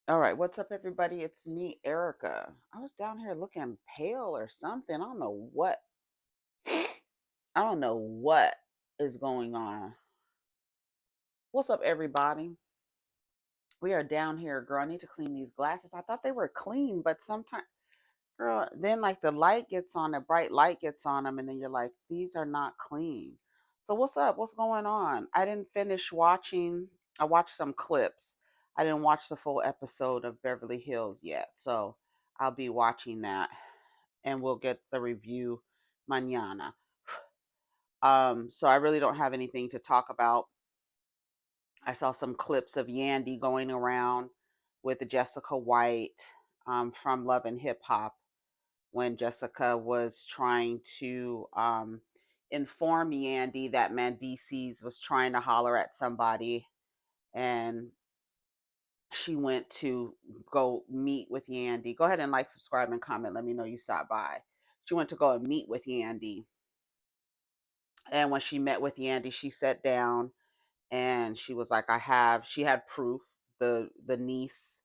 All right, what's up, everybody? It's me, Erica. I was down here looking pale or something. I don't know what. I don't know what is going on. What's up, everybody? We are down here, girl. I need to clean these glasses. I thought they were clean, but sometimes, girl, then like the light gets on, the bright light gets on them, and then you're like, these are not clean. So what's up? What's going on? I didn't finish watching. I watched some clips. I didn't watch the full episode of Beverly Hills yet, so I'll be watching that, and we'll get the review mañana. So I really don't have anything to talk about. I saw some clips of Yandy going around with Jessica White from Love and Hip Hop when Jessica was trying to inform Yandy that Mendices was trying to holler at somebody, and she went to go meet with Yandy. Go ahead and like, subscribe, and comment. Let me know you stopped by. She went to go and meet with Yandy. And when she met with Yandy, she sat down and she was like, she had proof. The niece,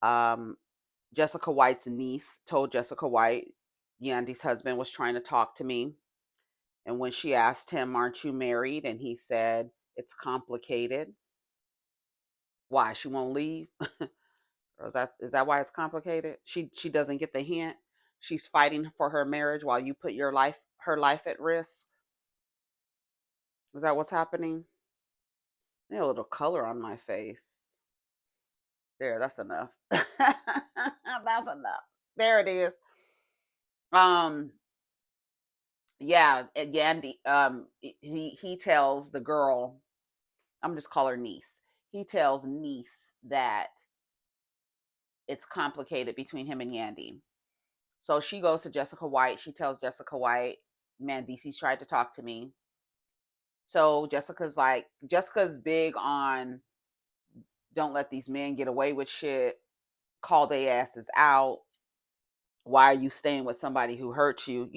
um, Jessica White's niece told Jessica White, Yandy's husband was trying to talk to me. And when she asked him, aren't you married? And he said, it's complicated. Why? She won't leave? Or is that why it's complicated? She doesn't get the hint. She's fighting for her marriage while you put her life at risk. Is that what's happening? I need a little color on my face. There, that's enough. That's enough. There it is. Um, yeah, Yandy. He tells the girl. I'm just call her niece. He tells niece that it's complicated between him and Yandy. So she goes to Jessica White. She tells Jessica White, "Man, DC's tried to talk to me." So Jessica's big on don't let these men get away with shit. Call their asses out. Why are you staying with somebody who hurts you?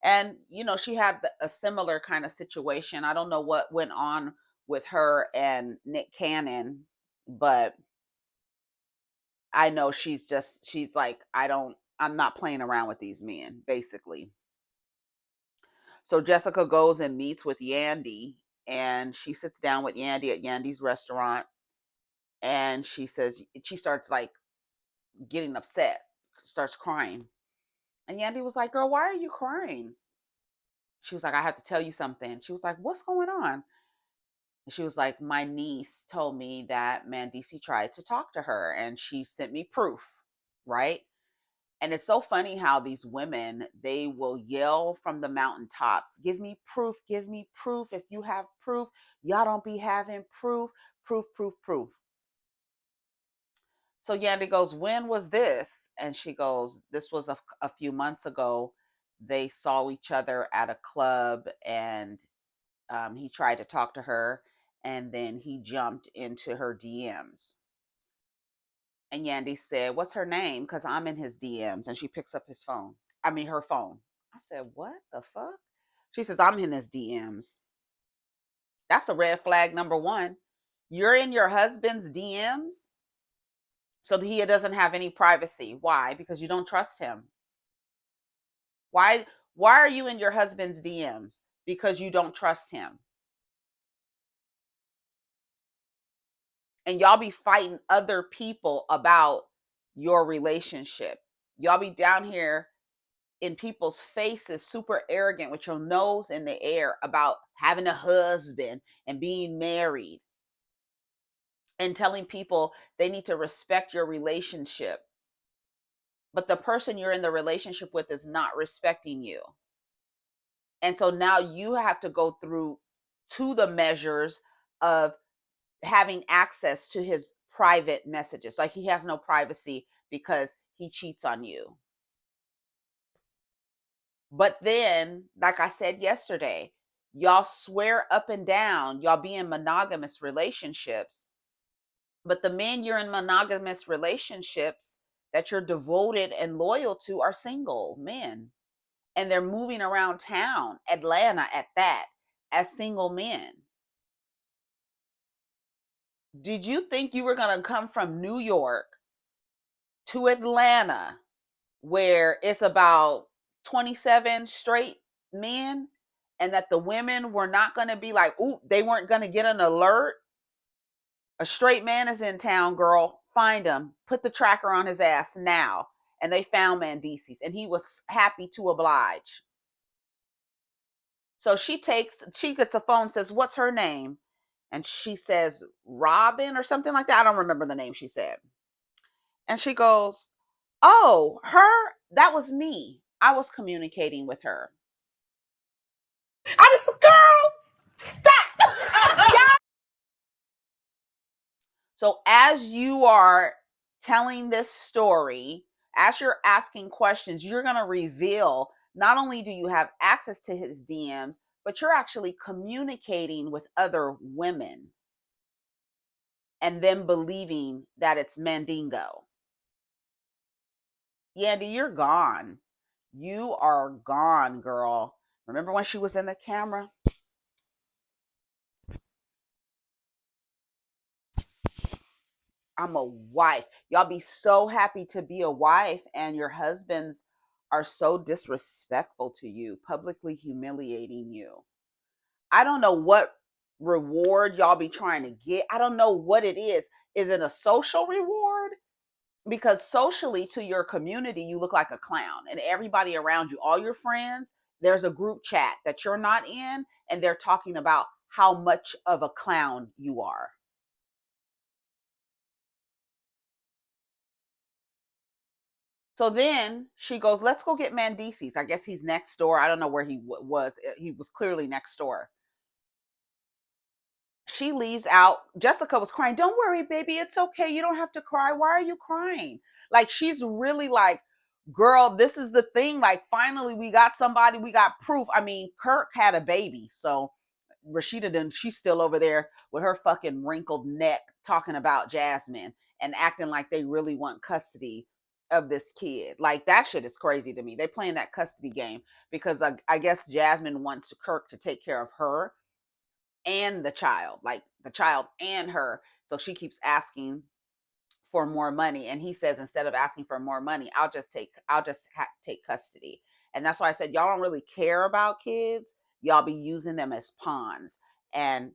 And she had a similar kind of situation. I don't know what went on with her and Nick Cannon, but I know she's like, I'm not playing around with these men, basically. So Jessica goes and meets with Yandy, and she sits down with Yandy at Yandy's restaurant, and she starts like getting upset, starts crying. And Yandy was like, "Girl, why are you crying?" She was like, "I have to tell you something." She was like, "What's going on?" And she was like, "My niece told me that Mandisi tried to talk to her and she sent me proof." Right? And it's so funny how these women, they will yell from the mountaintops, "Give me proof, give me proof. If you have proof, y'all don't be having proof, proof, proof, proof." So Yandy goes, "When was this?" And she goes, "This was a few months ago. They saw each other at a club, and he tried to talk to her, and then he jumped into her DMs." And Yandy said, "What's her name? Because I'm in his DMs." And she picks up his phone. I mean, her phone. I said, "What the fuck?" She says, "I'm in his DMs." That's a red flag number one. You're in your husband's DMs so that he doesn't have any privacy. Why? Because you don't trust him. Why? Why are you in your husband's DMs? Because you don't trust him. And y'all be fighting other people about your relationship. Y'all be down here in people's faces, super arrogant with your nose in the air about having a husband and being married, and telling people they need to respect your relationship. But the person you're in the relationship with is not respecting you. And so now you have to go through to the measures of having access to his private messages. Like, he has no privacy because he cheats on you. But then, like I said yesterday, y'all swear up and down y'all be in monogamous relationships, but the men you're in monogamous relationships that you're devoted and loyal to are single men, and they're moving around town, Atlanta at that, as single men. Did you think you were going to come from New York to Atlanta where it's about 27 straight men and that the women were not going to be like, ooh, they weren't going to get an alert? A straight man is in town, girl. Find him. Put the tracker on his ass now. And they found Mendices, and he was happy to oblige. So she gets a phone, says, what's her name? And she says, Robin or something like that. I don't remember the name she said. And she goes, oh, her? That was me. I was communicating with her. I just, girl, stop. So as you are telling this story, as you're asking questions, you're going to reveal not only do you have access to his DMs, but you're actually communicating with other women and them believing that it's Mandingo. Yandy, you're gone. You are gone, girl. Remember when she was in the camera? I'm a wife. Y'all be so happy to be a wife, and your husbands are so disrespectful to you, publicly humiliating you. I don't know what reward y'all be trying to get. I don't know what it is. Is it a social reward? Because socially, to your community, you look like a clown, and everybody around you, all your friends, there's a group chat that you're not in, and they're talking about how much of a clown you are. So then she goes, let's go get Mandices. I guess he's next door. I don't know where he was. He was clearly next door. She leaves out. Jessica was crying. Don't worry, baby. It's okay. You don't have to cry. Why are you crying? Like, she's really like, girl, this is the thing. Like, finally, we got somebody. We got proof. I mean, Kirk had a baby. So Rashida didn't, she's still over there with her fucking wrinkled neck talking about Jasmine and acting like they really want custody of this kid. Like, that shit is crazy to me. They playing that custody game because I guess Jasmine wants Kirk to take care of her and the child, like the child and her. So she keeps asking for more money, and he says instead of asking for more money, take custody. And that's why I said y'all don't really care about kids. Y'all be using them as pawns. And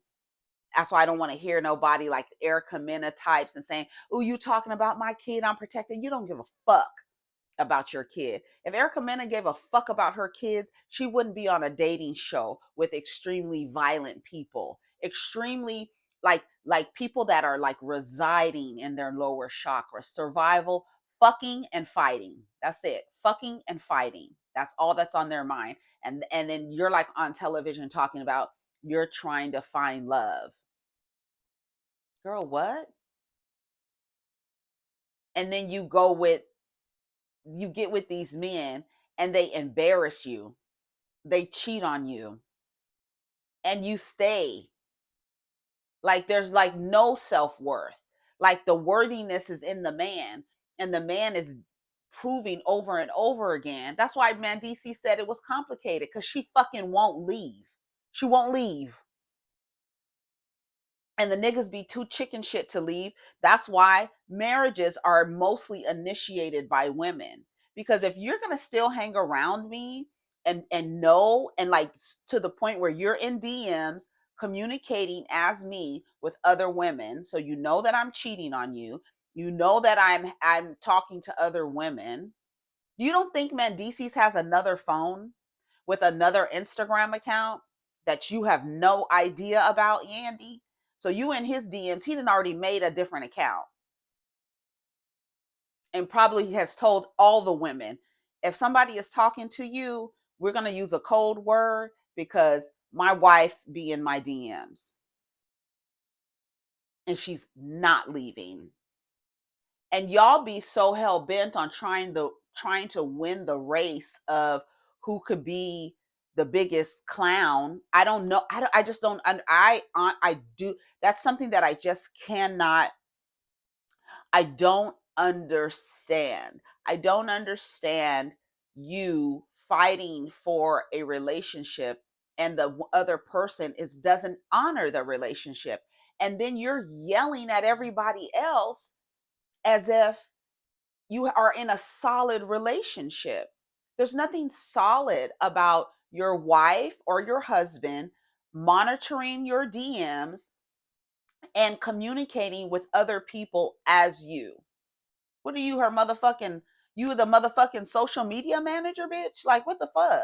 that's why I don't want to hear nobody like Erica Mena types and saying, oh, you talking about my kid, I'm protected. You don't give a fuck about your kid. If Erica Mena gave a fuck about her kids, she wouldn't be on a dating show with extremely violent people, extremely like people that are like residing in their lower chakra. Survival, fucking and fighting. That's it. Fucking and fighting. That's all that's on their mind. And then you're like on television talking about you're trying to find love. Girl, what? And then you get with these men and they embarrass you, they cheat on you, and you stay. Like, there's like no self-worth. Like, the worthiness is in the man, and the man is proving over and over again. That's why Mandisi said it was complicated, because she fucking won't leave. She won't leave. And the niggas be too chicken shit to leave. That's why marriages are mostly initiated by women. Because if you're gonna still hang around me and know, and like to the point where you're in DMs communicating as me with other women, so you know that I'm cheating on you, you know that I'm talking to other women. You don't think Mendices has another phone with another Instagram account that you have no idea about, Yandy? So you in his DMs, he done already made a different account and probably has told all the women, if somebody is talking to you, we're going to use a code word because my wife be in my DMs and she's not leaving. And y'all be so hell bent on trying to win the race of who could be the biggest clown. I don't know. I just don't. I do. That's something that I just cannot. I don't understand. I don't understand you fighting for a relationship and the other person is doesn't honor the relationship. and then you're yelling at everybody else as if you are in a solid relationship. There's nothing solid about your wife or your husband monitoring your DMs and communicating with other people as you. What are you, her motherfucking, you the motherfucking social media manager, bitch? Like, what the fuck?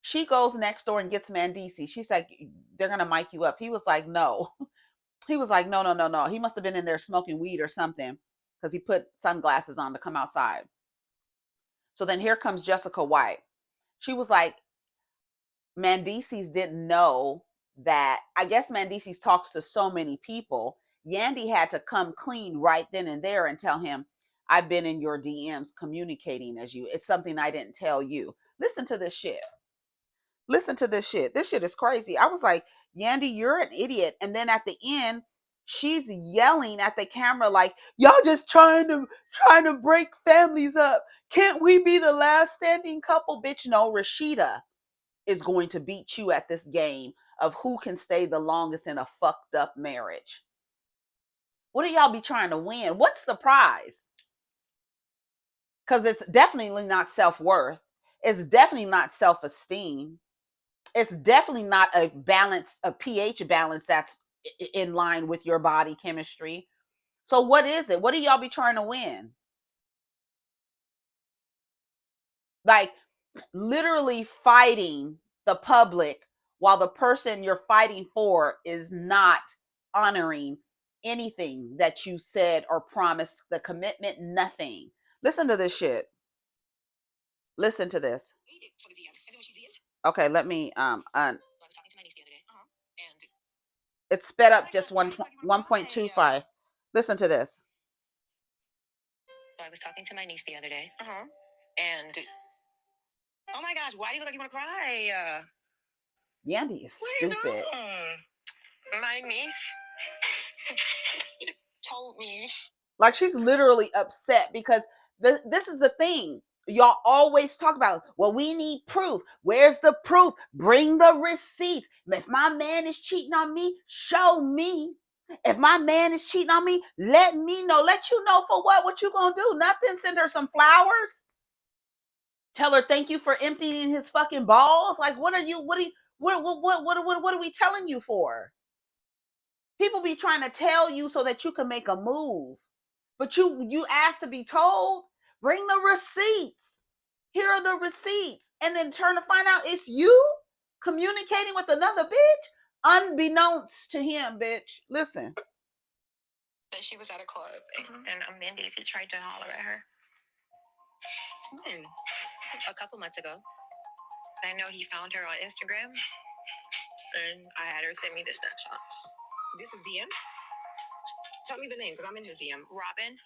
She goes next door and gets Mandisi. She's like, they're gonna mic you up. He was like, no. He was like, no, no, no, no. He must have been in there smoking weed or something because he put sunglasses on to come outside. So then here comes Jessica White. She was like, Mandisi's didn't know that. I guess Mandisi's talks to so many people. Yandy had to come clean right then and there and tell him, I've been in your DMs communicating as you. It's something I didn't tell you. Listen to this shit. Listen to this shit. This shit is crazy. I was like, Yandy, you're an idiot. And then at the end, she's yelling at the camera like, y'all just trying to break families up. Can't we be the last standing couple? Bitch, no, Rashida is going to beat you at this game of who can stay the longest in a fucked up marriage. What do y'all be trying to win? What's the prize? Because it's definitely not self-worth. It's definitely not self-esteem. It's definitely not a balance, a pH balance that's in line with your body chemistry. So what is it? What do y'all be trying to win? Like literally fighting the public while the person you're fighting for is not honoring anything that you said or promised, the commitment, nothing. Listen to this shit. Listen to this. Okay, let me it's sped up just 1.25. Listen to this. I was talking to my niece the other day. And oh my gosh, why do you look like you want to cry? Yandy is stupid. My niece told me. Like she's literally upset because this is the thing. Y'all always talk about, well, we need proof. Where's the proof? Bring the receipts. If my man is cheating on me, show me. If my man is cheating on me, let me know. Let you know for what? What you gonna do? Nothing. Send her some flowers. Tell her thank you for emptying his fucking balls. Like, what are we telling you for? People be trying to tell you so that you can make a move. But you asked to be told. Bring the receipts. Here are the receipts. And then turn to find out it's you communicating with another bitch unbeknownst to him, bitch. Listen. That she was at a club and Mandy's tried to holler at her. A couple months ago. I know he found her on Instagram and I had her send me the snapshots. This is DM? Tell me the name because I'm in his DM. Robin.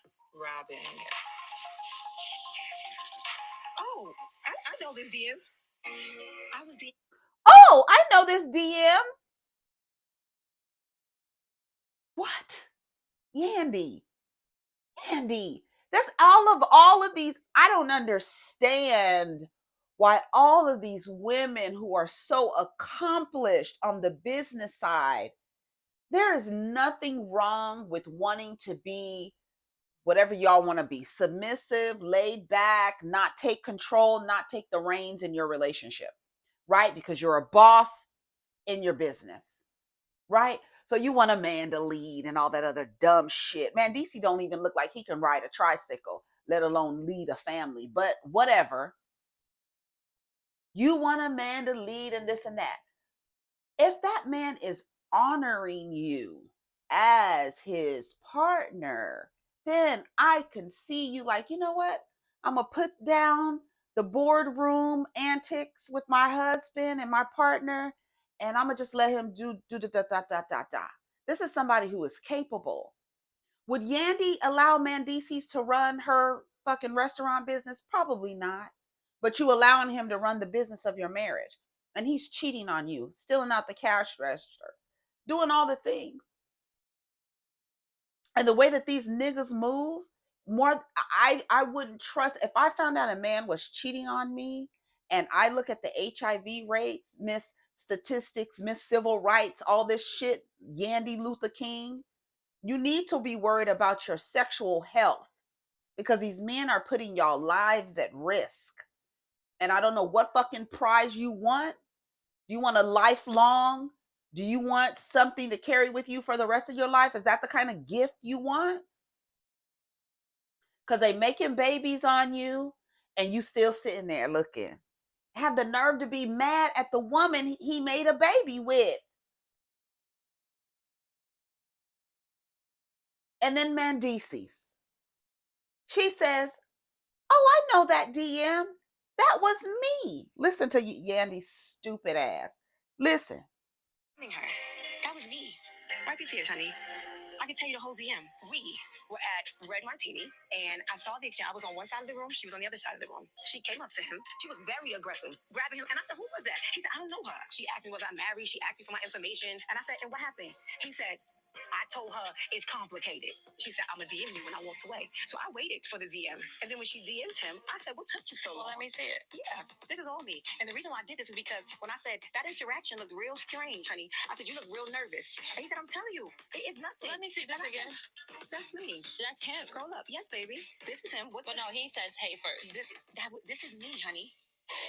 Oh, I know this DM. Oh, I know this DM. What? Yandy. That's all of these. I don't understand why all of these women who are so accomplished on the business side, there is nothing wrong with wanting to be whatever y'all want to be, submissive, laid back, not take control, not take the reins in your relationship, right? Because you're a boss in your business, right? So you want a man to lead and all that other dumb shit. Man, DC don't even look like he can ride a tricycle, let alone lead a family. But whatever. You want a man to lead and this and that. If that man is honoring you as his partner, then I can see you like, you know what? I'm going to put down the boardroom antics with my husband and my partner, and I'm going to just let him do da da da da da da. This is somebody who is capable. Would Yandy allow Mandisi's to run her fucking restaurant business? Probably not. But you allowing him to run the business of your marriage. And he's cheating on you, stealing out the cash register, doing all the things. And the way that these niggas move, I wouldn't trust. If I found out a man was cheating on me and I look at the HIV rates, Miss statistics, Miss Civil Rights, all this shit, Yandy Luther King. You need to be worried about your sexual health because these men are putting y'all lives at risk. And I don't know what fucking prize you want. Do you want a lifelong? Do you want something to carry with you for the rest of your life? Is that the kind of gift you want? Because they making babies on you and you still sitting there looking. Have the nerve to be mad at the woman he made a baby with. And then Mandices. She says, oh, I know that DM. That was me. Listen to Yandy's stupid ass. Listen. Her. That was me. Wipe your tears, honey. I can tell you the whole DM. We were at Red Martini, and I saw the exchange. I was on one side of the room. She was on the other side of the room. She came up to him. She was very aggressive, grabbing him. And I said, who was that? He said, I don't know her. She asked me, was I married? She asked me for my information. And I said, and what happened? He said, I told her it's complicated. She said, I'm going to DM you when I walked away. So I waited for the DM. And then when she DM'd him, I said, what took you so long? Well, let me see it. Yeah, this is all me. And the reason why I did this is because when I said that interaction looked real strange, honey, I said, you look real nervous. And he said, I'm telling you, it's nothing. Let me see this again. That's me. That's him. Scroll up. Yes, baby. This is him. But no, he says, hey, first. This is me, honey.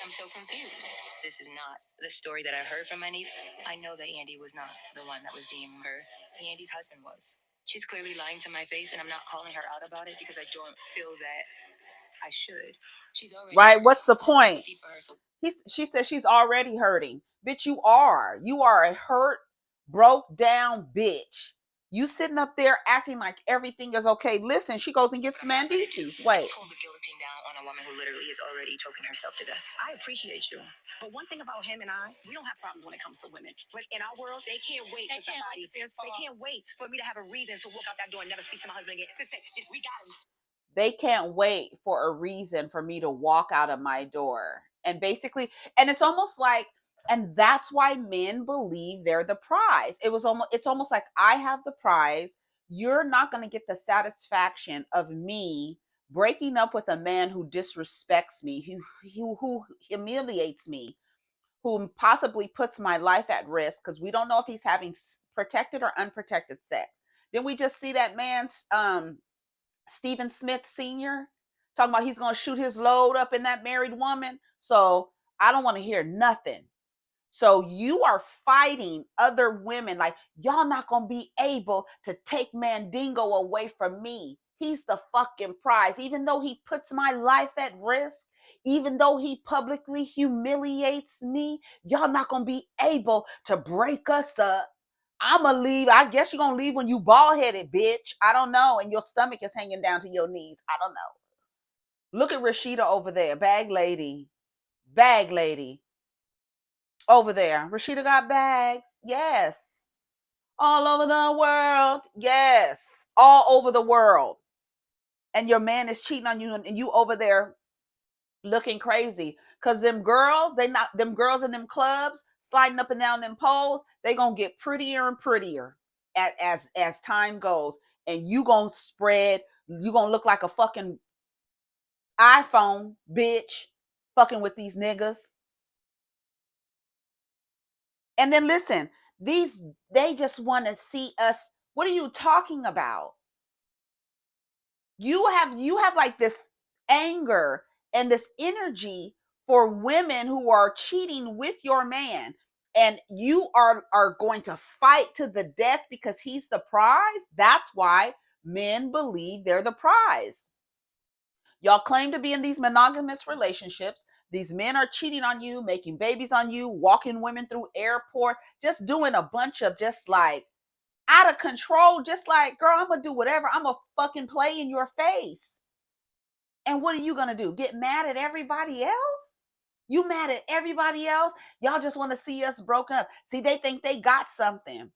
I'm so confused. This is not the story that I heard from my niece. I know that Yandy was not the one that was DMing her. Yandy's husband was. She's clearly lying to my face, and I'm not calling her out about it because I don't feel that I should. She's already right. What's the point? She says she's already hurting. Bitch, you are. You are a hurt, broke down bitch. You sitting up there acting like everything is okay. Listen, she goes and gets Mandices. Wait. Pull the guillotine down on a woman who literally is already choking herself to death. I appreciate you. But one thing about him and I, we don't have problems when it comes to women. But in our world, they can't wait for somebody. They can't wait for me to have a reason to walk out that door and never speak to my husband again. To say, we got him. They can't wait for a reason for me to walk out of my door. And basically, and it's almost like, and that's why men believe they're the prize. It's almost like I have the prize. You're not going to get the satisfaction of me breaking up with a man who disrespects me, who humiliates me, who possibly puts my life at risk because we don't know if he's having protected or unprotected sex. Then we just see that man's Stephen Smith Sr. talking about he's going to shoot his load up in that married woman. So I don't want to hear nothing. So you are fighting other women like y'all not going to be able to take Mandingo away from me. He's the fucking prize. Even though he puts my life at risk, even though he publicly humiliates me, y'all not going to be able to break us up. I'ma leave. I guess you're gonna leave when you bald headed, bitch. I don't know. And your stomach is hanging down to your knees. I don't know. Look at Rashida over there. Bag lady. Bag lady. Over there. Rashida got bags. Yes. All over the world. Yes. All over the world. And your man is cheating on you and you over there looking crazy. Cause them girls, them girls in them clubs sliding up and down them poles, they gonna get prettier and prettier as time goes. And you gonna spread, you gonna look like a fucking iPhone, bitch, fucking with these niggas. And then listen, they just want to see us. What are you talking about? You have like this anger and this energy for women who are cheating with your man, and you are going to fight to the death because he's the prize. That's why men believe they're the prize. Y'all claim to be in these monogamous relationships. These men are cheating on you, making babies on you, walking women through airport, just doing a bunch of just like out of control, just like, girl, I'm gonna do whatever. I'm gonna fucking play in your face. And what are you gonna do? Get mad at everybody else? You mad at everybody else? Y'all just want to see us broken up. See, they think they got something.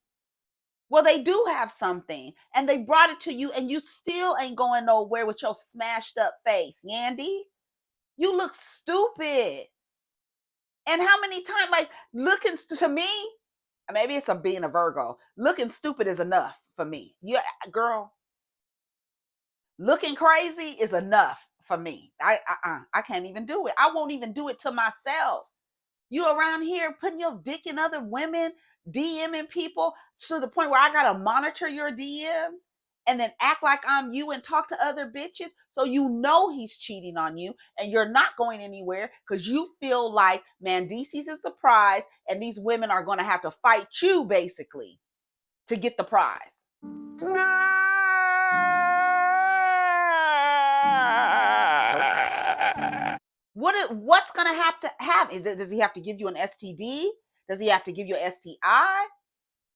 Well, they do have something, and they brought it to you, and you still ain't going nowhere with your smashed up face, Yandy. You look stupid. And how many times, like, looking to me, maybe it's a being a Virgo. Looking stupid is enough for me. Yeah, girl. Looking crazy is enough for me. I can't even do it. I won't even do it to myself. You around here putting your dick in other women, DMing people to the point where I gotta monitor your DMs and then act like I'm you and talk to other bitches. So you know he's cheating on you and you're not going anywhere because you feel like, man, DC's a surprise and these women are gonna have to fight you basically to get the prize. What's gonna have to happen? Does he have to give you an STD? Does he have to give you an STI?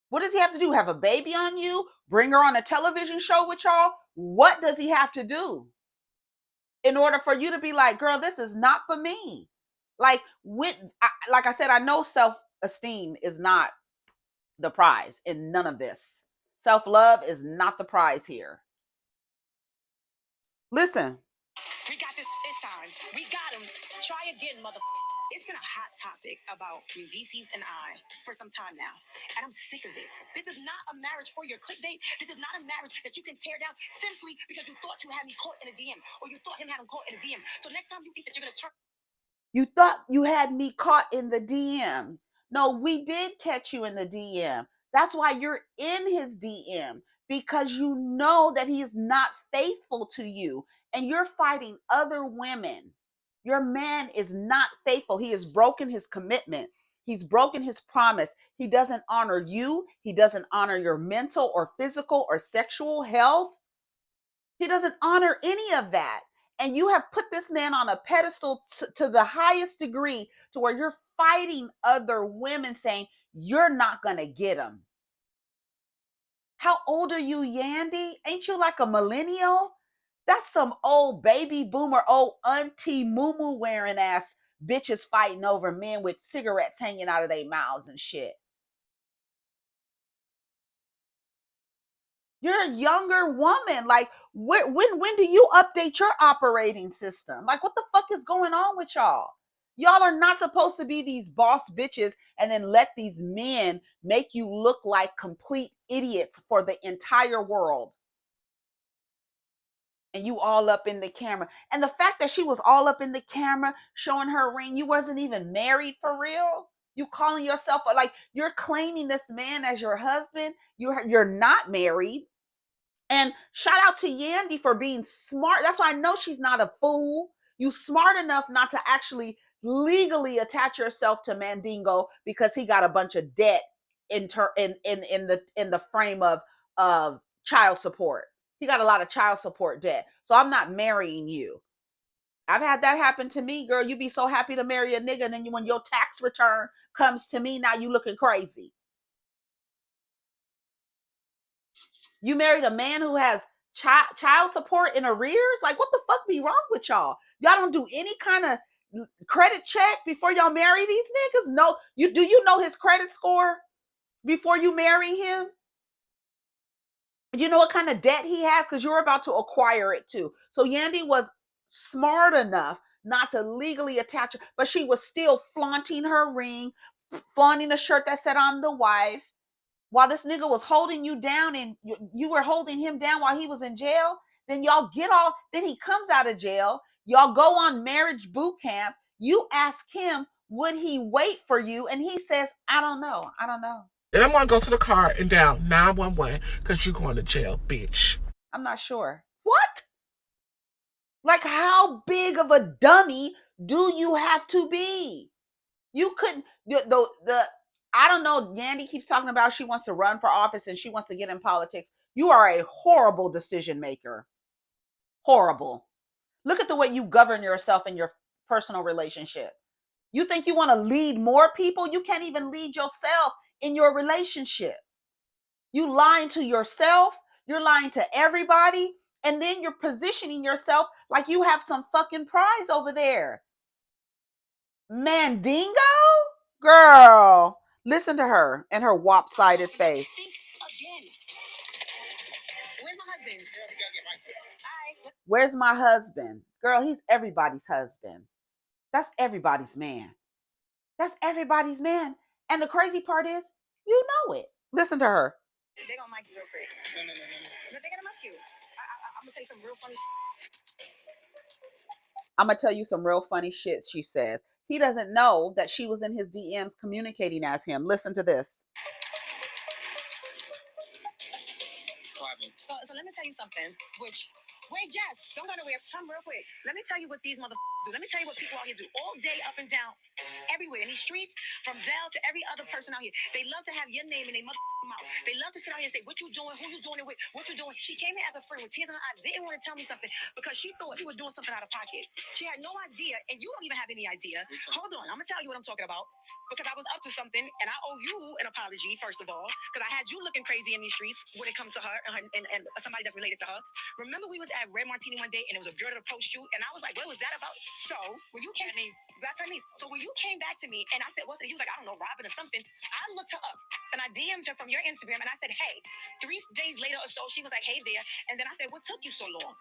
What does he have to do? Have a baby on you? Bring her on a television show with y'all? What does he have to do in order for you to be like, girl, this is not for me? Like like I said, I know self-esteem is not the prize in none of this. Self-love is not the prize here. Listen. We got this time. We got him. Try again, mother. It's been a hot topic about DC's and I for some time now, and I'm sick of it. This is not a marriage for your clickbait. This is not a marriage that you can tear down simply because you thought you had me caught in a DM, or you thought him had him caught in a DM. So next time you think that you're gonna turn. You thought you had me caught in the DM. No, we did catch you in the DM. That's why you're in his DM, because you know that he is not faithful to you and you're fighting other women. Your man is not faithful. He has broken his commitment. He's broken his promise. He doesn't honor you. He doesn't honor your mental or physical or sexual health. He doesn't honor any of that. And you have put this man on a pedestal to the highest degree to where you're fighting other women saying, you're not going to get him. How old are you, Yandy? Ain't you like a millennial? That's some old baby boomer, old auntie moo wearing ass bitches fighting over men with cigarettes hanging out of their mouths and shit. You're a younger woman. Like, when do you update your operating system? Like, what the fuck is going on with y'all? Y'all are not supposed to be these boss bitches and then let these men make you look like complete idiots for the entire world. And you all up in the camera. And the fact that she was all up in the camera showing her ring, you wasn't even married for real. You calling yourself, like, you're claiming this man as your husband. You're not married. And shout out to Yandy for being smart. That's why I know she's not a fool. You smart enough not to actually legally attach yourself to Mandingo because he got a bunch of debt in the frame of child support. He got a lot of child support debt. So I'm not marrying you. I've had that happen to me, girl. You be so happy to marry a nigga, and then when your tax return comes to me, now you looking crazy. You married a man who has child support in arrears? Like, what the fuck be wrong with y'all? Y'all don't do any kind of credit check before y'all marry these niggas? No, do you know his credit score before you marry him? You know what kind of debt he has? Because you're about to acquire it too. So Yandy was smart enough not to legally attach it, but she was still flaunting her ring, flaunting a shirt that said, I'm the wife, while this nigga was holding you down and you were holding him down while he was in jail. Then y'all then he comes out of jail. Y'all go on marriage boot camp. You ask him, would he wait for you? And he says, I don't know. Then I'm going to go to the car and dial 911 because you're going to jail, bitch. I'm not sure. What? Like, how big of a dummy do you have to be? You couldn't, I don't know. Yandy keeps talking about she wants to run for office and she wants to get in politics. You are a horrible decision maker. Horrible. Look at the way you govern yourself in your personal relationship. You think you want to lead more people? You can't even lead yourself in your relationship. You lying to yourself, you're lying to everybody, and then you're positioning yourself like you have some fucking prize over there. Mandingo? Girl, listen to her and her wop-sided face. Think again. Where's my husband? Where's my husband? Girl, he's everybody's husband. That's everybody's man. That's everybody's man. And the crazy part is, you know it. Listen to her. They're gonna mic you real quick. No. They're gonna mic you. I'm gonna tell you some real funny. I'm gonna tell you some real funny shit, she says. He doesn't know that she was in his DMs communicating as him. Listen to this. So let me tell you something, which, wait, Jess, don't go nowhere. Come real quick. Let me tell you what these do. Let me tell you what people out here do all day, up and down, everywhere in these streets, from Zell to every other person out here. They love to have your name in their mouth. They love to sit out here and say, what you doing, who you doing it with, what you doing. She came here as a friend with tears in her eyes, didn't want to tell me something because she thought she was doing something out of pocket. She had no idea, and you don't even have any idea. Hold on, I'm going to tell you what I'm talking about. Because I was up to something, and I owe you an apology, first of all, because I had you looking crazy in these streets when it comes to her and somebody that's related to her. Remember, we was at Red Martini one day, and it was a girl that approached you, and I was like, what was that about? So, when you came, that's her name. So, when you came back to me, and I said, what's it? He was like, I don't know, Robin or something. I looked her up, and I DM'd her from your Instagram, and I said, hey, 3 days later or so, she was like, hey there. And then I said, what took you so long?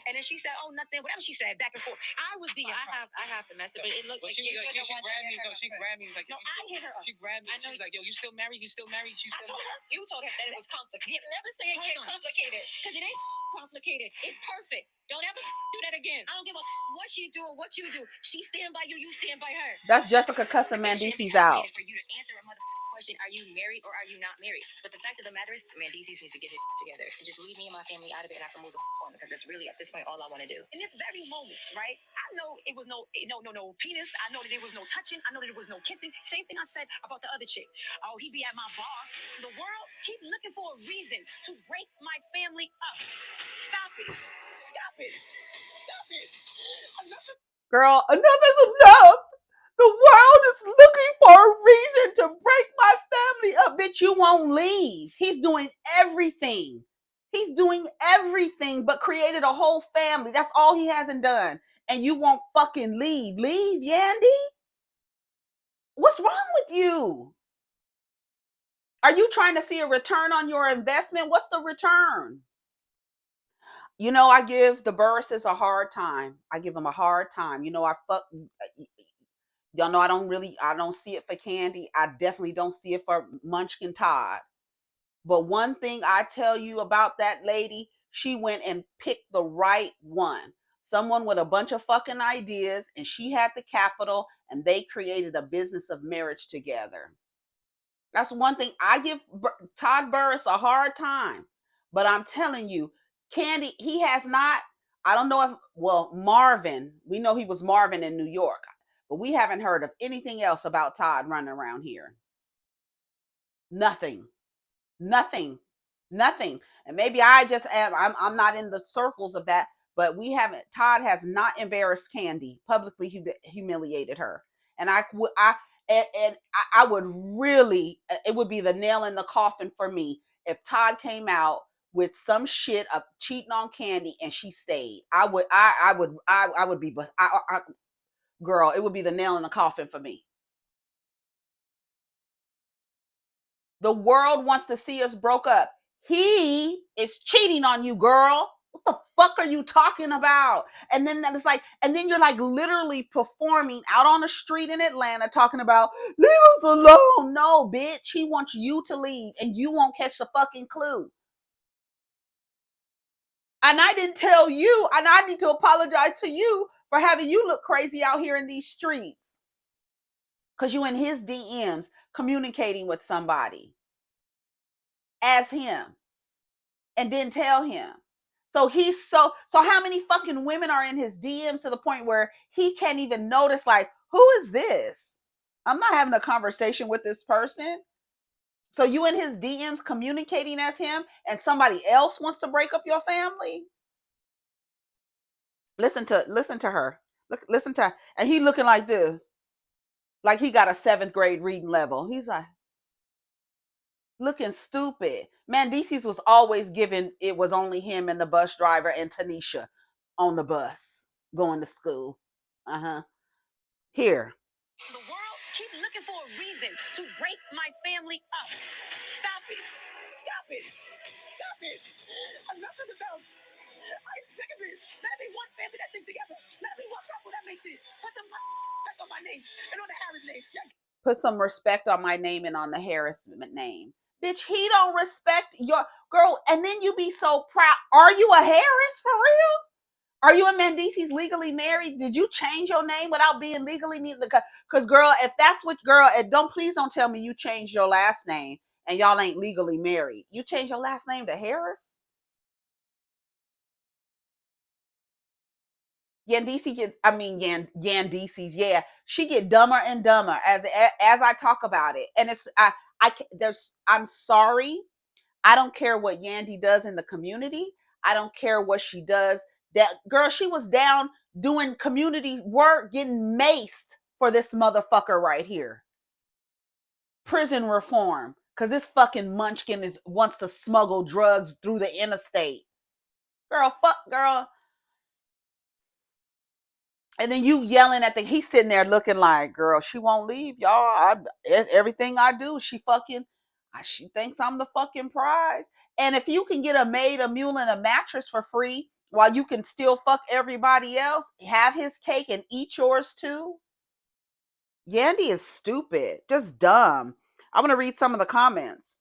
And then she said, oh, nothing, whatever she said, back and forth. I was DM'd her. I have the message, but it looked like she grabbed me. No, she grabbed me. Like, no, I hit her up. She grabbed me. She was like, yo, you still married? You still married? She still married? You told her that it was complicated. Never say it get complicated, because it ain't complicated. It's perfect. Don't ever do that again. I don't give a what she do or what you do. She stand by you, you stand by her. That's Jessica cussing Mandisi's out. For you to answer a mother question, are you married or are you not married? But the fact of the matter is, Mandisi's needs to get it together and just leave me and my family out of it, and I can move on, because that's really at this point all I want to do. In this very moment, right? I know it was no penis. I know that there was no touching. I know that there was no kissing. Same thing I said about the other chick. Oh, he be at my bar. The world keep looking for a reason to break my family up. Stop it. Stop it. Stop it. Girl, enough is enough. The world is looking for a reason to break my family up. Bitch, you won't leave. He's doing everything. He's doing everything but created a whole family. That's all he hasn't done. And you won't fucking leave. Leave, Yandy? What's wrong with you? Are you trying to see a return on your investment? What's the return? You know, I give the Burrises a hard time. I give them a hard time. You know, y'all know I don't see it for Candy. I definitely don't see it for Munchkin Todd. But one thing I tell you about that lady, she went and picked the right one. Someone with a bunch of fucking ideas, and she had the capital, and they created a business of marriage together. That's one thing I give Todd Burris a hard time. But I'm telling you, Candy, he has not. I don't know if, well, Marvin, we know he was Marvin in New York, but we haven't heard of anything else about Todd running around here. Nothing. Nothing. Nothing. And maybe I just am, I'm not in the circles of that, but we haven't, Todd has not embarrassed Candy, publicly humiliated her. And I would really, it would be the nail in the coffin for me if Todd came out with some shit of cheating on Candy and she stayed. I would be, girl, it would be the nail in the coffin for me. The world wants to see us broke up. He is cheating on you, girl. What the fuck are you talking about? And then it's like, and then you're like literally performing out on the street in Atlanta talking about, leave us alone. No, bitch. He wants you to leave and you won't catch the fucking clue. And I didn't tell you, and I need to apologize to you for having you look crazy out here in these streets. Because you in his DMs communicating with somebody as him and didn't tell him. So so how many fucking women are in his DMs to the point where he can't even notice, like, who is this? I'm not having a conversation with this person. So you in his DMs communicating as him and somebody else wants to break up your family? Listen to her. Listen to her. And he looking like this. Like he got a 7th grade reading level. He's like looking stupid. Mandisi's was always given, it was only him and the bus driver and Tanisha on the bus going to school. Here. The world keep looking for a reason to break my family up. Stop it. Stop it. Stop it. Enough of the belt. I'm sick of it. Let me one family that thing together. Let me one couple that makes it. Put some respect on my name and on the Harris name. Put some respect on my name and on the Harris name. Bitch, he don't respect your girl, and then you be so proud. Are you a Harris for real? Are you and Mendices legally married? Did you change your name without being legally married? Because girl, if that's what girl, please don't tell me you changed your last name and y'all ain't legally married. You changed your last name to Harris? Yandice get, I mean Yandices, yeah. She get dumber and dumber as I talk about it. And it's I'm sorry. I don't care what Yandy does in the community. I don't care what she does. That girl, she was down doing community work, getting maced for this motherfucker right here. Prison reform. Cause this fucking munchkin wants to smuggle drugs through the interstate. Girl, fuck girl. And then you yelling at he's sitting there looking like, girl, she won't leave, y'all. Everything I do, she thinks I'm the fucking prize. And if you can get a maid, a mule, and a mattress for free while you can still fuck everybody else, have his cake and eat yours too. Yandy is stupid, just dumb. I'm gonna read some of the comments.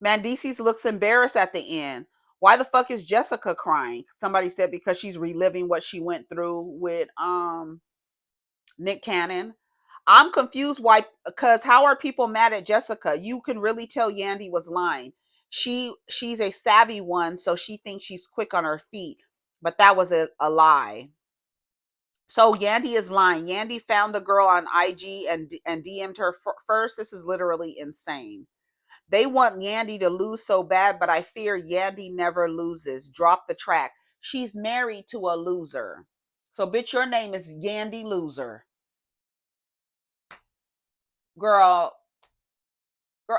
Mandices looks embarrassed at the end. Why the fuck is Jessica crying? Somebody said because she's reliving what she went through with Nick Cannon. I'm confused why, because how are people mad at Jessica? You can really tell Yandy was lying. She's a savvy one, so she thinks she's quick on her feet, but that was a lie. So Yandy is lying. Yandy found the girl on IG and DM'd her first. This is literally insane. They want Yandy to lose so bad, but I fear Yandy never loses. Drop the track. She's married to a loser. So, bitch, your name is Yandy Loser. Girl,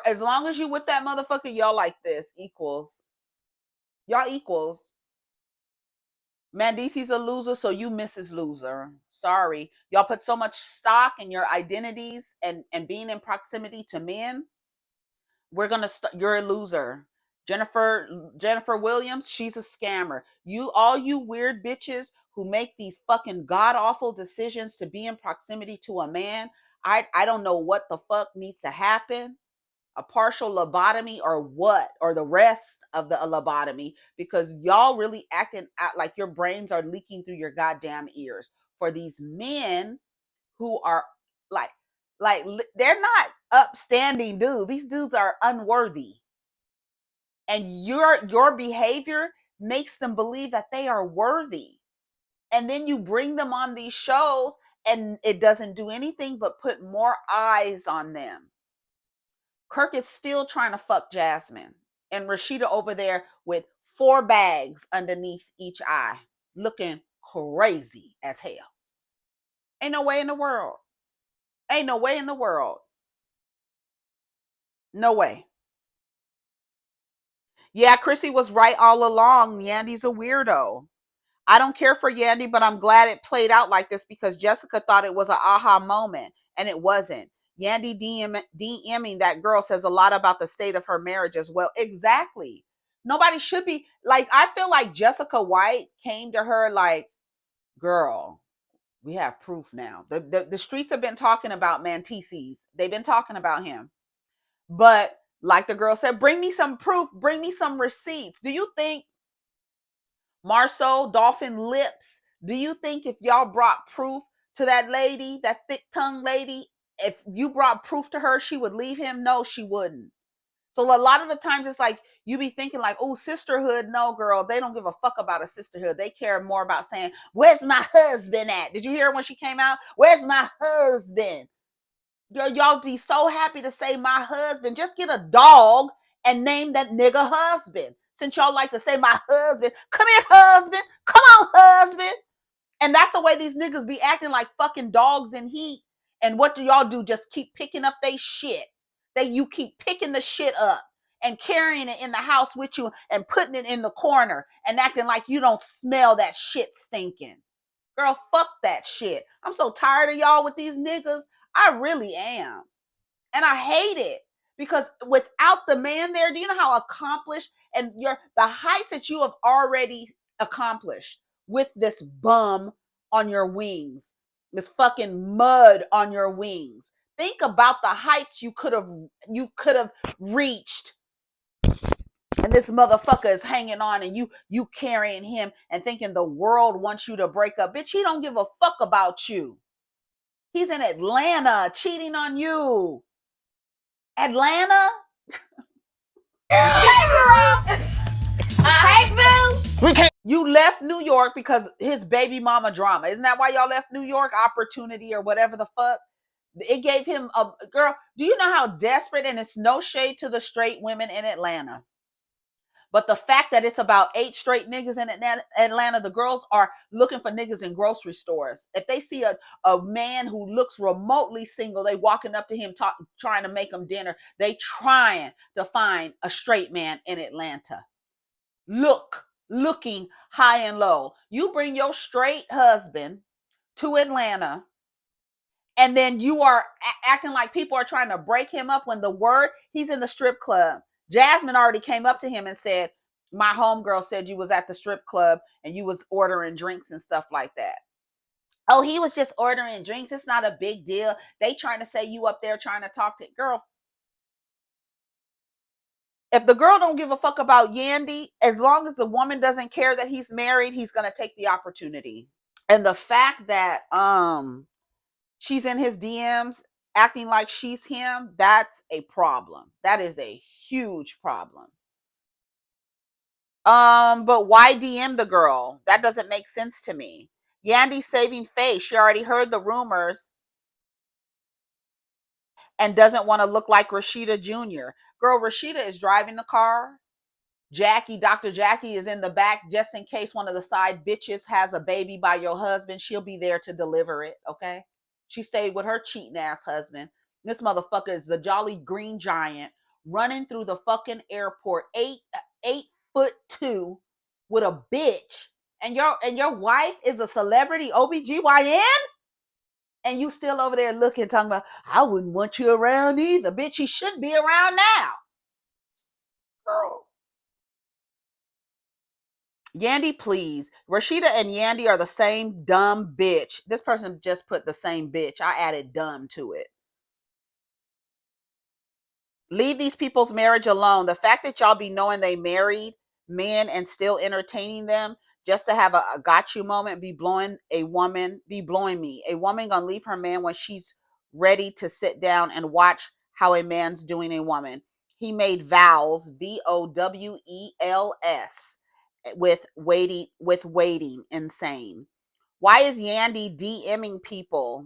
as long as you with that motherfucker, y'all like this. Equals. Y'all equals. Mandisi's a loser, so you Mrs. Loser. Sorry. Y'all put so much stock in your identities and being in proximity to men. We're gonna you're a loser. Jennifer Williams, she's a scammer. All you weird bitches who make these fucking god awful decisions to be in proximity to a man. I don't know what the fuck needs to happen. A partial lobotomy or what, or the rest of the lobotomy, because y'all really acting out like your brains are leaking through your goddamn ears for these men who are like like they're not upstanding dudes. These dudes are unworthy. And your behavior makes them believe that they are worthy. And then you bring them on these shows and it doesn't do anything but put more eyes on them. Kirk is still trying to fuck Jasmine. And Rashida over there with 4 bags underneath each eye, looking crazy as hell. Ain't no way in the world. Ain't no way in the world. No way. Yeah, Chrissy was right all along. Yandy's a weirdo. I don't care for Yandy, but I'm glad it played out like this because Jessica thought it was an aha moment, and it wasn't. Yandy DMing that girl says a lot about the state of her marriage as well. Exactly. Nobody should be like, I feel like Jessica White came to her like, girl, we have proof now. The streets have been talking about Mantices. They've been talking about him. But like the girl said, bring me some proof, bring me some receipts. Do you think Marceau, Dolphin Lips, do you think if y'all brought proof to that lady, that thick tongue lady, if you brought proof to her, she would leave him? No, she wouldn't. So a lot of the times it's like you be thinking like, oh, sisterhood. No, girl, they don't give a fuck about a sisterhood. They care more about saying, where's my husband at? Did you hear when she came out? Where's my husband? Y'all be so happy to say my husband. Just get a dog and name that nigga husband. Since y'all like to say my husband, come here, husband. Come on, husband. And that's the way these niggas be acting like fucking dogs in heat. And what do y'all do? Just keep picking up they shit. You keep picking the shit up and carrying it in the house with you and putting it in the corner and acting like you don't smell that shit stinking. Girl, fuck that shit. I'm so tired of y'all with these niggas. I really am. And I hate it because without the man there, do you know how accomplished and the heights that you have already accomplished with this bum on your wings, this fucking mud on your wings. Think about the heights you could have reached And this motherfucker is hanging on, and you carrying him and thinking the world wants you to break up. Bitch, he don't give a fuck about you. He's in Atlanta cheating on you. Atlanta? Hey, boo. You left New York because his baby mama drama. Isn't that why y'all left New York? Opportunity or whatever the fuck. It gave him a girl. Do you know how desperate? And it's no shade to the straight women in Atlanta. But the fact that it's about 8 straight niggas in Atlanta, the girls are looking for niggas in grocery stores. If they see a man who looks remotely single, they walking up to him trying to make him dinner. They trying to find a straight man in Atlanta. Looking high and low. You bring your straight husband to Atlanta, and then you are acting like people are trying to break him up when the word he's in the strip club. Jasmine already came up to him and said, my homegirl said you was at the strip club and you was ordering drinks and stuff like that. Oh, he was just ordering drinks. It's not a big deal. They trying to say you up there trying to talk to girl. If the girl don't give a fuck about Yandy, as long as the woman doesn't care that he's married, he's gonna take the opportunity. And the fact that she's in his DMs acting like she's him, that's a problem. That is a huge problem. But why DM the girl? That doesn't make sense to me. Yandy saving face. She already heard the rumors and doesn't want to look like Rashida Jr. Girl, Rashida is driving the car. Dr. Jackie is in the back just in case one of the side bitches has a baby by your husband. She'll be there to deliver it, okay? She stayed with her cheating ass husband. This motherfucker is the Jolly Green Giant running through the fucking airport, 8'2" with a bitch. And your wife is a celebrity OBGYN? And you still over there looking, talking about, I wouldn't want you around either. Bitch, he should be around now. Girl. Yandy, please. Rashida and Yandy are the same dumb bitch. This person just put the same bitch. I added dumb to it. Leave these people's marriage alone. The fact that y'all be knowing they married men and still entertaining them just to have a got you moment be blowing me. A woman gonna leave her man when she's ready to sit down and watch how a man's doing a woman. He made vows, VOWELS, with waiting insane. Why is Yandy DMing people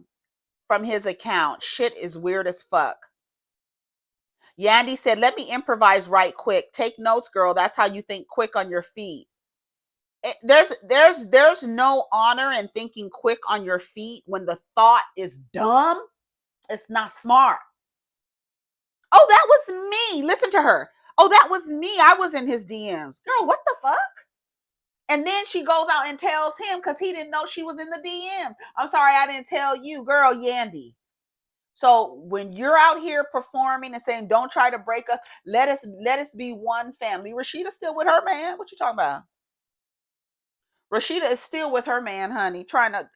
from his account? Shit is weird as fuck. Yandy said, let me improvise right quick. Take notes, girl. That's how you think quick on your feet. There's no honor in thinking quick on your feet when the thought is dumb. It's not smart. Oh, that was me. Listen to her. Oh, that was me. I was in his DMs. Girl, what the fuck? And then she goes out and tells him because he didn't know she was in the DM. I'm sorry, I didn't tell you, girl, Yandy. So when you're out here performing and saying, don't try to break up, let us be one family. Rashida's still with her man. What you talking about? Rashida is still with her man, honey, trying to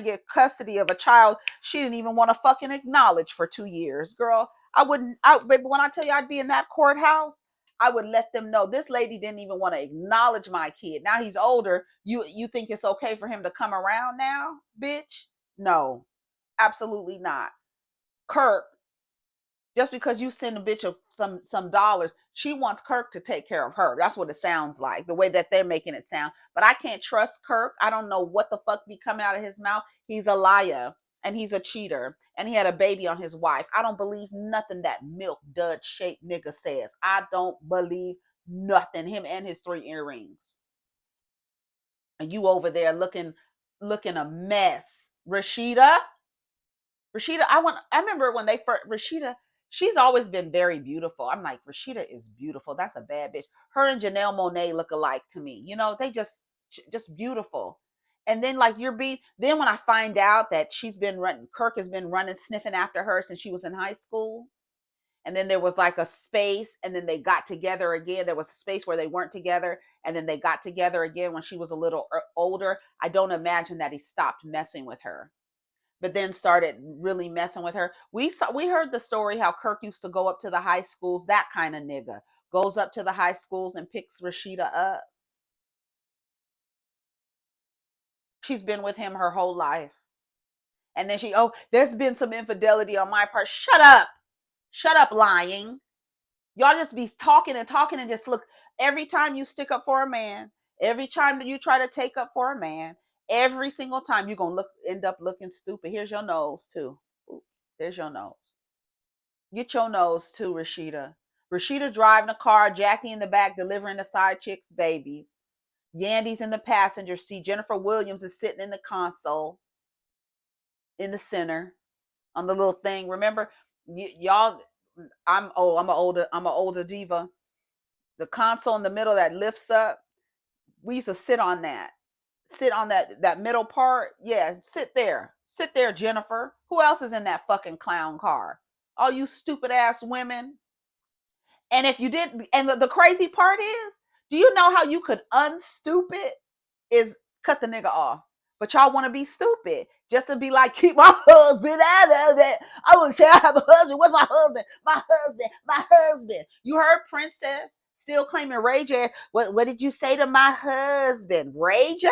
get custody of a child she didn't even want to fucking acknowledge for 2 years. Girl, but when I tell you I'd be in that courthouse, I would let them know this lady didn't even want to acknowledge my kid. Now he's older. You think it's okay for him to come around now, bitch? No, absolutely not. Kirk, just because you send a bitch some dollars, she wants Kirk to take care of her. That's what it sounds like, the way that they're making it sound. But I can't trust Kirk. I don't know what the fuck be coming out of his mouth. He's a liar and he's a cheater and he had a baby on his wife. I don't believe nothing that milk dud shaped nigga says. I don't believe nothing. Him and his 3 earrings. And you over there looking a mess. Rashida, I remember when they first Rashida, she's always been very beautiful. I'm like, Rashida is beautiful. That's a bad bitch. Her and Janelle Monáe look alike to me. You know, they just beautiful. And then like then when I find out that Kirk has been running, sniffing after her since she was in high school. And then there was like a space, and then they got together again. There was a space where they weren't together, and then they got together again when she was a little older. I don't imagine that he stopped messing with her, but then started really messing with her. We heard the story how Kirk used to go up to the high schools, that kind of nigga. goes up to the high schools and picks Rashida up. She's been with him her whole life. And then there's been some infidelity on my part. Shut up. Shut up, lying. Y'all just be talking and talking and just look. Every time you stick up for a man, every time that you try to take up for a man, every single time you're going to end up looking stupid. Here's your nose, too. Ooh, there's your nose. Get your nose, too, Rashida. Rashida driving a car, Jackie in the back delivering the side chicks' babies. Yandy's in the passenger seat. Jennifer Williams is sitting in the console in the center on the little thing. Remember, y'all, I'm an older diva. The console in the middle that lifts up, we used to sit on that. Sit on that middle part. Yeah, sit there. Sit there, Jennifer. Who else is in that fucking clown car? All you stupid ass women. And if you did, and the crazy part is, do you know how you could unstupid is cut the nigga off? But y'all want to be stupid just to be like, keep my husband out of that. I would say I have a husband. What's my husband? My husband. My husband. You heard Princess still claiming Ray J. What did you say to my husband? Ray J?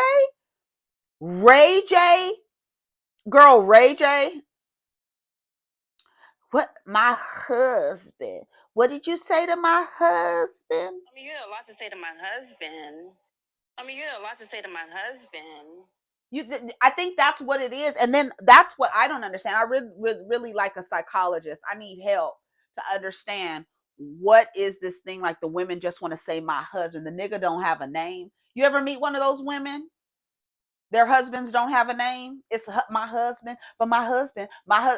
Ray J? Girl, Ray J? What? My husband. What did you say to my husband? I mean, you had a lot to say to my husband. I think that's what it is. And then that's what I don't understand. I really like a psychologist. I need help to understand what is this thing like the women just want to say my husband. The nigga don't have a name. You ever meet one of those women? Their husbands don't have a name. It's my husband, but my husband,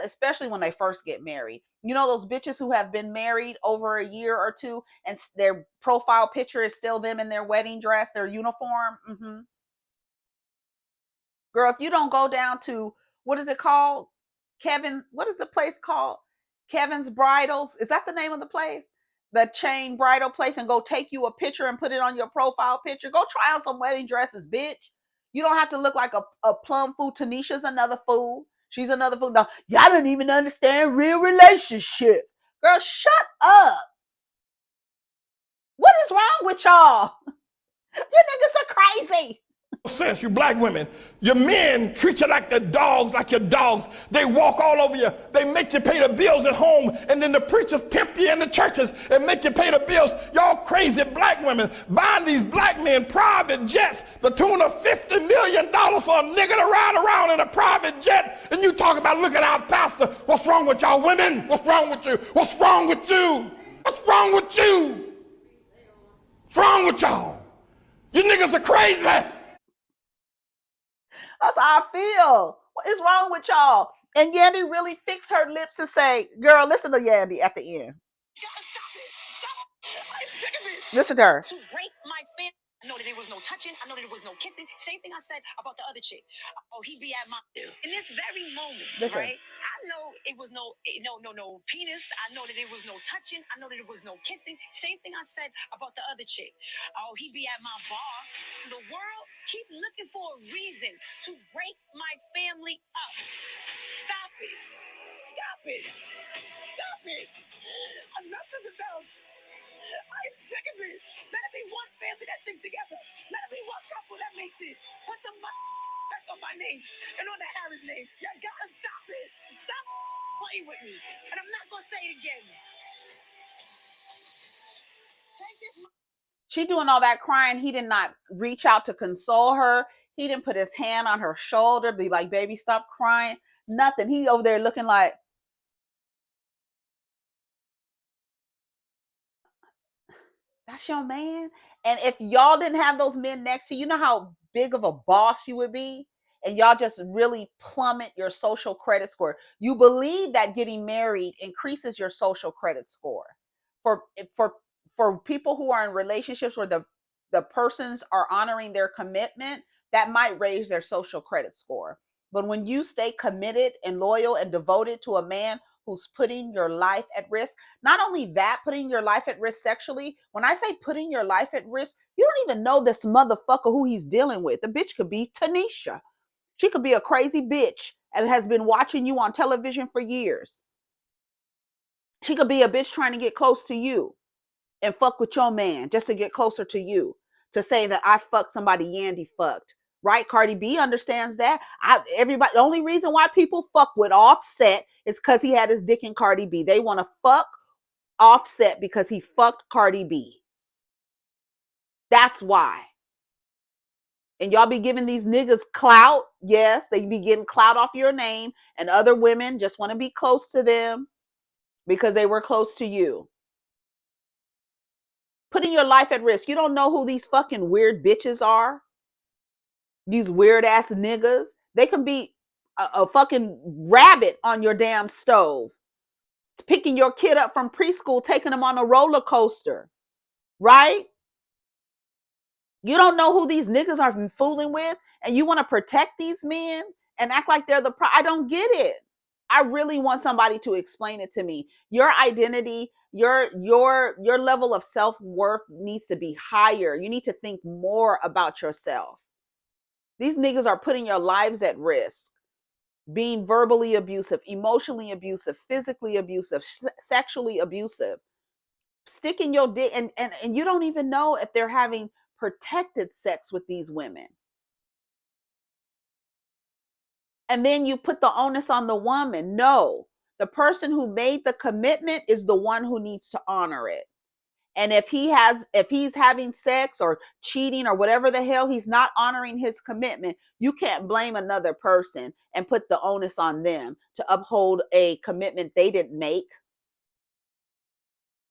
especially when they first get married. You know those bitches who have been married over a year or two and their profile picture is still them in their wedding dress, their uniform. Mm-hmm. Girl, if you don't go down to, what is it called? What is the place called? Kevin's Bridals. Is that the name of the place? The chain bridal place, and go take you a picture and put it on your profile picture. Go try on some wedding dresses, bitch. You don't have to look like a plum fool. Tanisha's another fool. She's another fool. No, y'all don't even understand real relationships. Girl, shut up. What is wrong with y'all? You niggas are crazy. Sense, you black women, your men treat you like the dogs, like your dogs. They walk all over you. They make you pay the bills at home, and then the preachers pimp you in the churches and make you pay the bills. Y'all crazy black women buying these black men private jets, the tune of $50 million for a nigga to ride around in a private jet. And you talk about, look at our pastor. What's wrong with y'all women? What's wrong with you? What's wrong with you? What's wrong with you? What's wrong with y'all? You niggas are crazy. That's how I feel. What is wrong with y'all? And Yandy really fixed her lips and say, girl, listen to Yandy at the end. Listen to her. To break my family. I know that there was no touching. I know that there was no kissing. Same thing I said about the other chick. Oh, he be at my in this very moment, Listen. right? I know it was no penis. I know that there was no touching. I know that there was no kissing. Same thing I said about the other chick. Oh, he be at my bar. The world keep looking for a reason to break my family up. Stop it. Stop it. Stop it. Enough is enough. I'm sick of it. Let it be one family that sticks together. Let it be one couple that makes it. Put some back on my name and on the Harris name. You gotta stop it. Stop playing with me. And I'm not gonna say it again. She doing all that crying. He did not reach out to console her. He didn't put his hand on her shoulder, be like, baby, stop crying. Nothing. He over there looking like, that's your man. And if y'all didn't have those men next to you, you know how big of a boss you would be? And y'all just really plummet your social credit score. You believe that getting married increases your social credit score. For for for people who are in relationships where the persons are honoring their commitment, that might raise their social credit score. But when you stay committed and loyal and devoted to a man who's putting your life at risk, not only that, putting your life at risk sexually. When I say putting your life at risk, you don't even know this motherfucker who he's dealing with. The bitch could be Tanisha. She could be a crazy bitch and has been watching you on television for years. She could be a bitch trying to get close to you. and fuck with your man just to get closer to you, to say that I fucked somebody Yandy fucked. Right? Cardi B understands that. Everybody, the only reason why people fuck with Offset is because he had his dick in Cardi B. They want to fuck Offset because he fucked Cardi B. That's why. And y'all be giving these niggas clout. Yes, they be getting clout off your name, and other women just want to be close to them because they were close to you. Putting your life at risk. You don't know who these fucking weird bitches are. These weird ass niggas. They can be a fucking rabbit on your damn stove. Picking your kid up from preschool, taking them on a roller coaster. Right? You don't know who these niggas are fooling with, and you want to protect these men and act like they're I don't get it. I really want somebody to explain it to me. Your identity, your level of self-worth needs to be higher. You need to think more about yourself. These niggas are putting your lives at risk, being verbally abusive, emotionally abusive, physically abusive, sexually abusive, sticking your dick, and you don't even know if they're having protected sex with these women. And then you put the onus on the woman. No, the person who made the commitment is the one who needs to honor it. And if he's having sex or cheating or whatever the hell, he's not honoring his commitment, you can't blame another person and put the onus on them to uphold a commitment they didn't make.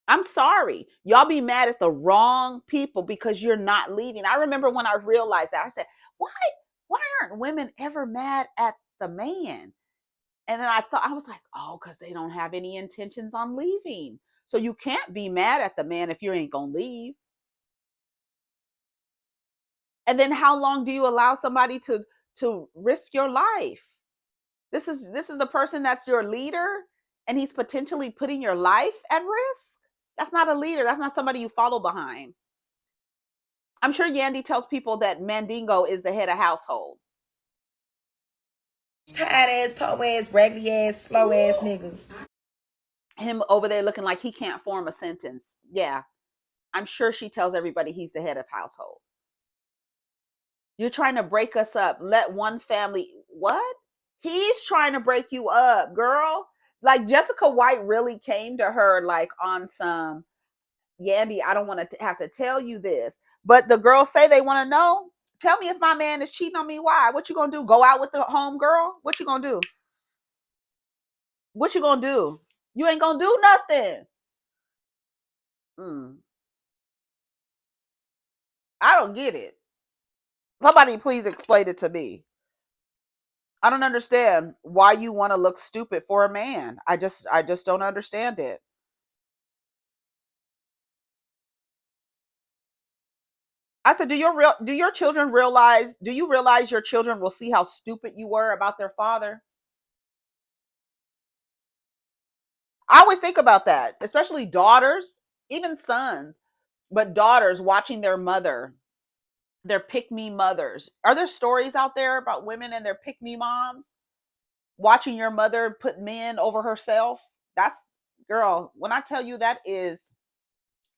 I'm sorry. Y'all be mad at the wrong people because you're not leaving. I remember when I realized that, I said, why aren't women ever mad at the man? And then I was like, oh, because they don't have any intentions on leaving. So you can't be mad at the man if you ain't gonna leave. And then how long do you allow somebody to risk your life? This is the person that's your leader, and he's potentially putting your life at risk. That's not a leader. That's not somebody you follow behind. I'm sure Yandy tells people that Mandingo is the head of household. Tired ass, po ass, raggedy ass, slow ass niggas. Him over there looking like he can't form a sentence. Yeah, I'm sure she tells everybody he's the head of household. You're trying to break us up. Let one family. What? He's trying to break you up, girl. Like Jessica White really came to her like on some, Yandy, I don't want to have to tell you this. But the girls say they want to know. Tell me if my man is cheating on me. Why? What you gonna do? Go out with the home girl? What you gonna do? What you gonna do? You ain't gonna do nothing. I don't get it. Somebody please explain it to me. I don't understand why you want to look stupid for a man. I just don't understand it. I said, do your children realize? Do you realize your children will see how stupid you were about their father? I always think about that, especially daughters, even sons, but daughters watching their mother, their pick me mothers. Are there stories out there about women and their pick me moms watching your mother put men over herself? That's, girl, when I tell you that is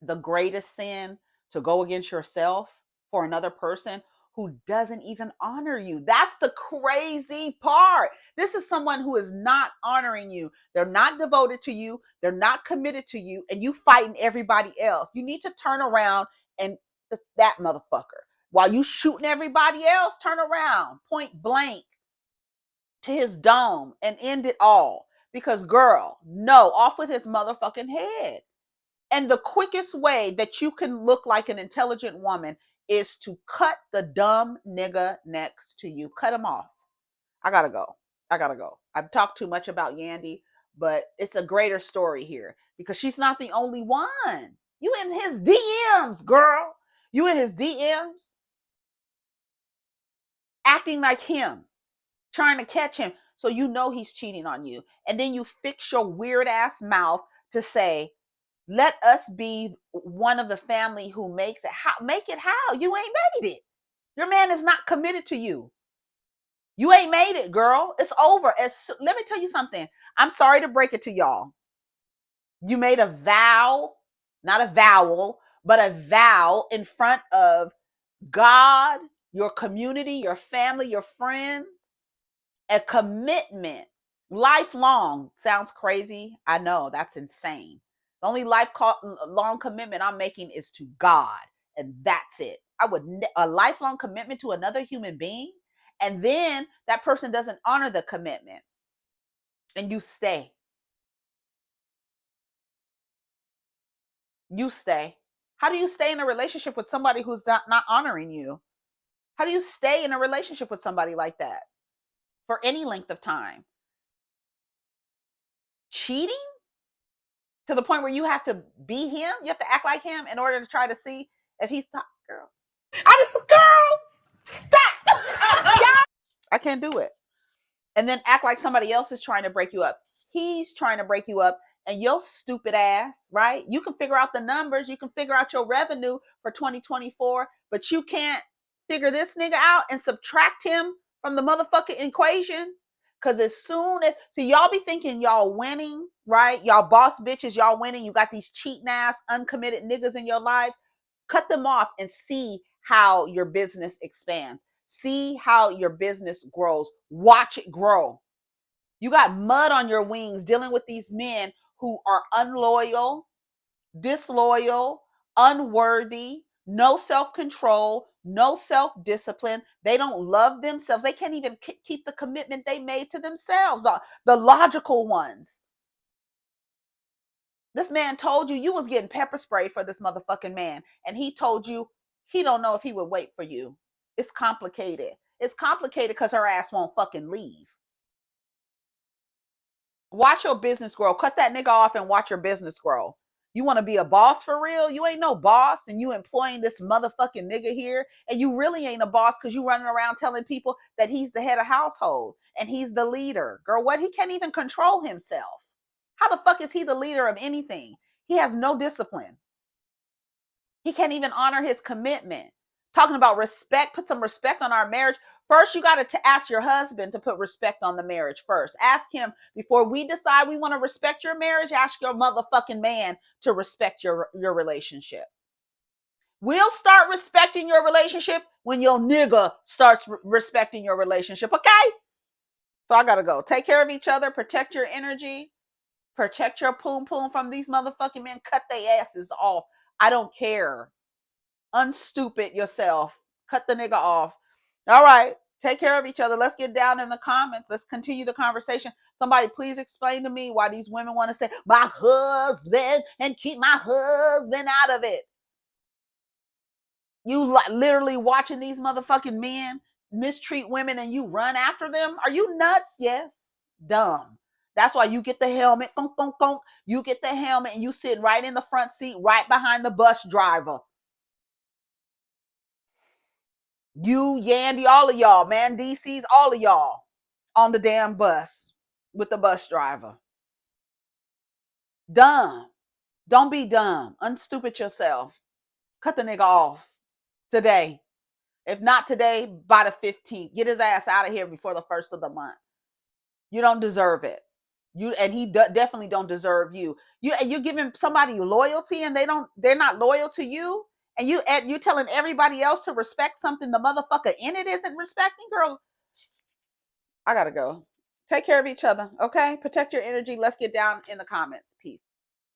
the greatest sin, to go against yourself for another person who doesn't even honor you. That's the crazy part. This is someone who is not honoring you. They're not devoted to you. They're not committed to you, and you fighting everybody else. You need to turn around and that motherfucker. While you shooting everybody else, turn around, point blank to his dome and end it all. Because girl, no, off with his motherfucking head. And the quickest way that you can look like an intelligent woman is to cut the dumb nigga next to you. Cut him off. I gotta go. I gotta go. I've talked too much about Yandy, but it's a greater story here because she's not the only one. You in his DMs, girl. You in his DMs acting like him, trying to catch him. So you know he's cheating on you. And then you fix your weird ass mouth to say, let us be one of the family who makes it. How? Make it how? You ain't made it. Your man is not committed to you. You ain't made it, girl. It's over. Let me tell you something. I'm sorry to break it to y'all. You made a vow not a vowel, but a vow in front of God, your community, your family, your friends, a commitment, lifelong. Sounds crazy. I know that's insane. The only long commitment I'm making is to God, and that's it. I would a lifelong commitment to another human being, and then that person doesn't honor the commitment, and you stay. You stay. How do you stay in a relationship with somebody who's not honoring you? How do you stay in a relationship with somebody like that for any length of time? Cheating to the point where you have to be him, you have to act like him in order to try to see if he's top girl. I just, girl, stop. I can't do it. And then act like somebody else is trying to break you up. He's trying to break you up, and your stupid ass, right? You can figure out the numbers, you can figure out your revenue for 2024, but you can't figure this nigga out and subtract him from the motherfucking equation. Because as soon as, so y'all be thinking y'all winning, right? Y'all boss bitches, y'all winning. You got these cheating ass, uncommitted niggas in your life. Cut them off and see how your business expands. See how your business grows. Watch it grow. You got mud on your wings dealing with these men who are unloyal, disloyal, unworthy, no self-control, no self-discipline. They don't love themselves. They can't even keep the commitment they made to themselves, the logical ones. This man told you was getting pepper sprayed for this motherfucking man, and he told you he don't know if he would wait for you. It's complicated. It's complicated because her ass won't fucking leave. Watch your business grow. Cut that nigga off and watch your business grow. You want to be a boss for real? You ain't no boss, and you employing this motherfucking nigga here, and you really ain't a boss because you running around telling people that he's the head of household and he's the leader. Girl, what? He can't even control himself. How the fuck is he the leader of anything? He has no discipline. He can't even honor his commitment. Talking about respect, put some respect on our marriage. First, you got to ask your husband to put respect on the marriage first. Ask him before we decide we want to respect your marriage. Ask your motherfucking man to respect your relationship. We'll start respecting your relationship when your nigga starts respecting your relationship, okay? So I gotta go. Take care of each other. Protect your energy. Protect your poom poom from these motherfucking men. Cut their asses off. I don't care. Unstupid yourself. Cut the nigga off. All right. Take care of each other. Let's get down in the comments. Let's continue the conversation. Somebody please explain to me why these women want to say my husband and keep my husband out of it. You literally watching these motherfucking men mistreat women and you run after them? Are you nuts? Yes. Dumb. That's why you get the helmet. Thunk, thunk, thunk. You get the helmet and you sit right in the front seat, right behind the bus driver. You, Yandy, all of y'all, man, DC's, all of y'all on the damn bus with the bus driver. Dumb. Don't be dumb. Unstupid yourself. Cut the nigga off today. If not today, by the 15th. Get his ass out of here before the 1st of the month. You don't deserve it. He definitely don't deserve you. You're giving somebody loyalty and they're not loyal to you. And you're telling everybody else to respect something the motherfucker in it isn't respecting, girl. I gotta go. Take care of each other, okay? Protect your energy. Let's get down in the comments. Peace.